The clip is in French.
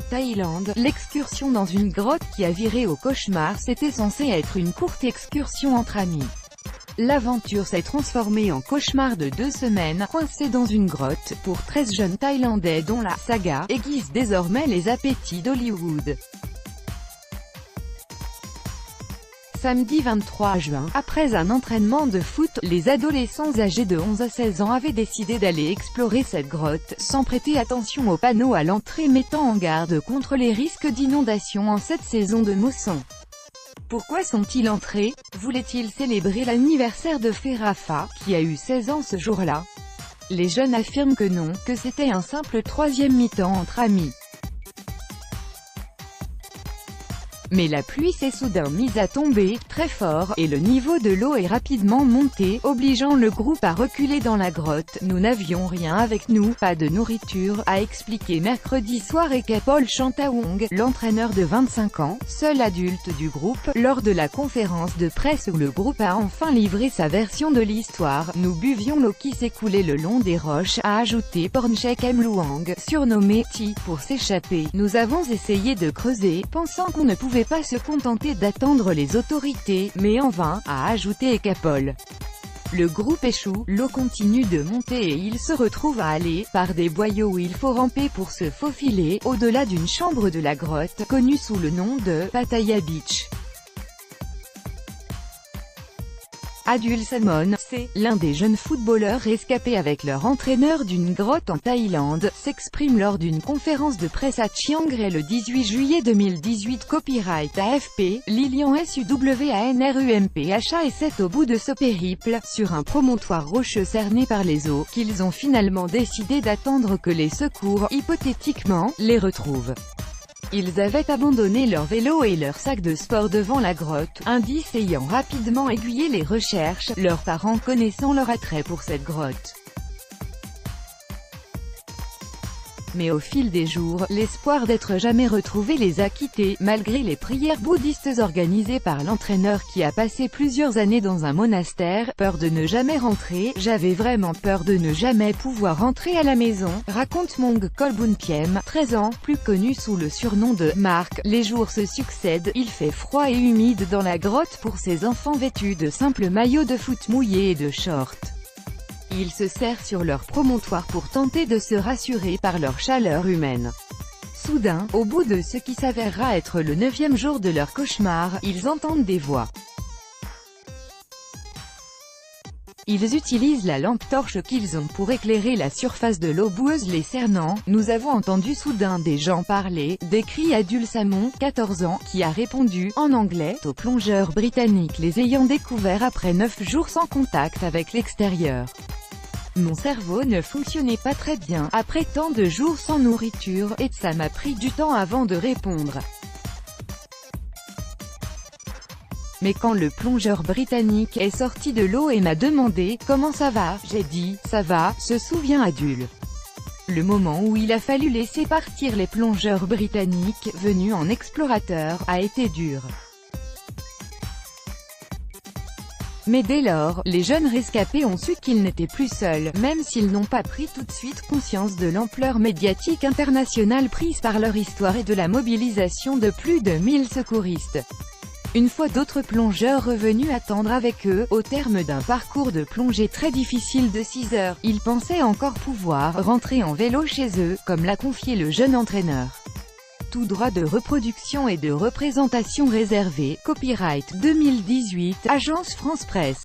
Thaïlande, l'excursion dans une grotte qui a viré au cauchemar. C'était censé être une courte excursion entre amis. L'aventure s'est transformée en cauchemar de 2 semaines, coincés dans une grotte, pour 13 jeunes Thaïlandais dont la « saga » aiguise désormais les appétits d'Hollywood. Samedi 23 juin, après un entraînement de foot, les adolescents âgés de 11 à 16 ans avaient décidé d'aller explorer cette grotte, sans prêter attention aux panneaux à l'entrée mettant en garde contre les risques d'inondation en cette saison de mousson. Pourquoi sont-ils entrés? Voulaient-ils célébrer l'anniversaire de Ferafa, qui a eu 16 ans ce jour-là? Les jeunes affirment que non, que c'était un simple troisième mi-temps entre amis. Mais la pluie s'est soudain mise à tomber, très fort, et le niveau de l'eau est rapidement monté, obligeant le groupe à reculer dans la grotte. Nous n'avions rien avec nous, pas de nourriture, a expliqué mercredi soir Ekapol Chantawong, l'entraîneur de 25 ans, seul adulte du groupe, lors de la conférence de presse où le groupe a enfin livré sa version de l'histoire. Nous buvions l'eau qui s'écoulait le long des roches, a ajouté Pornchek Mluang, surnommé Ti, pour s'échapper. Nous avons essayé de creuser, pensant qu'on ne pouvait pas se contenter d'attendre les autorités, mais en vain, a ajouté Ekapol. Le groupe échoue, l'eau continue de monter et il se retrouve à aller, par des boyaux où il faut ramper pour se faufiler, au-delà d'une chambre de la grotte, connue sous le nom de Pattaya Beach. Adul Samon, c'est l'un des jeunes footballeurs rescapés avec leur entraîneur d'une grotte en Thaïlande, s'exprime lors d'une conférence de presse à Chiang Rai le 18 juillet 2018. Copyright AFP, Lilian SUWANRUMPHA. Et c'est au bout de ce périple, sur un promontoire rocheux cerné par les eaux, qu'ils ont finalement décidé d'attendre que les secours, hypothétiquement, les retrouvent. Ils avaient abandonné leur vélo et leur sac de sport devant la grotte, indice ayant rapidement aiguillé les recherches, leurs parents connaissant leur attrait pour cette grotte. Mais au fil des jours, l'espoir d'être jamais retrouvés les a quittés, malgré les prières bouddhistes organisées par l'entraîneur qui a passé plusieurs années dans un monastère. Peur de ne jamais rentrer, j'avais vraiment peur de ne jamais pouvoir rentrer à la maison, raconte Mong Kolbunpiem, 13 ans, plus connu sous le surnom de Marc. Les jours se succèdent, il fait froid et humide dans la grotte pour ces enfants vêtus de simples maillots de foot mouillés et de shorts. Ils se serrent sur leur promontoire pour tenter de se rassurer par leur chaleur humaine. Soudain, au bout de ce qui s'avérera être le 9e jour de leur cauchemar, ils entendent des voix. Ils utilisent la lampe torche qu'ils ont pour éclairer la surface de l'eau boueuse les cernant. Nous avons entendu soudain des gens parler, décrit Adul Samon, 14 ans, qui a répondu, en anglais, aux plongeurs britanniques les ayant découverts après 9 jours sans contact avec l'extérieur. Mon cerveau ne fonctionnait pas très bien, après tant de jours sans nourriture, et ça m'a pris du temps avant de répondre. Mais quand le plongeur britannique est sorti de l'eau et m'a demandé « Comment ça va ?», j'ai dit « Ça va », se souvient Adul. Le moment où il a fallu laisser partir les plongeurs britanniques, venus en explorateurs, a été dur. Mais dès lors, les jeunes rescapés ont su qu'ils n'étaient plus seuls, même s'ils n'ont pas pris tout de suite conscience de l'ampleur médiatique internationale prise par leur histoire et de la mobilisation de plus de 1000 secouristes. Une fois d'autres plongeurs revenus attendre avec eux, au terme d'un parcours de plongée très difficile de 6 heures, ils pensaient encore pouvoir rentrer en vélo chez eux, comme l'a confié le jeune entraîneur. Tout droit de reproduction et de représentation réservé, copyright 2018, Agence France Presse.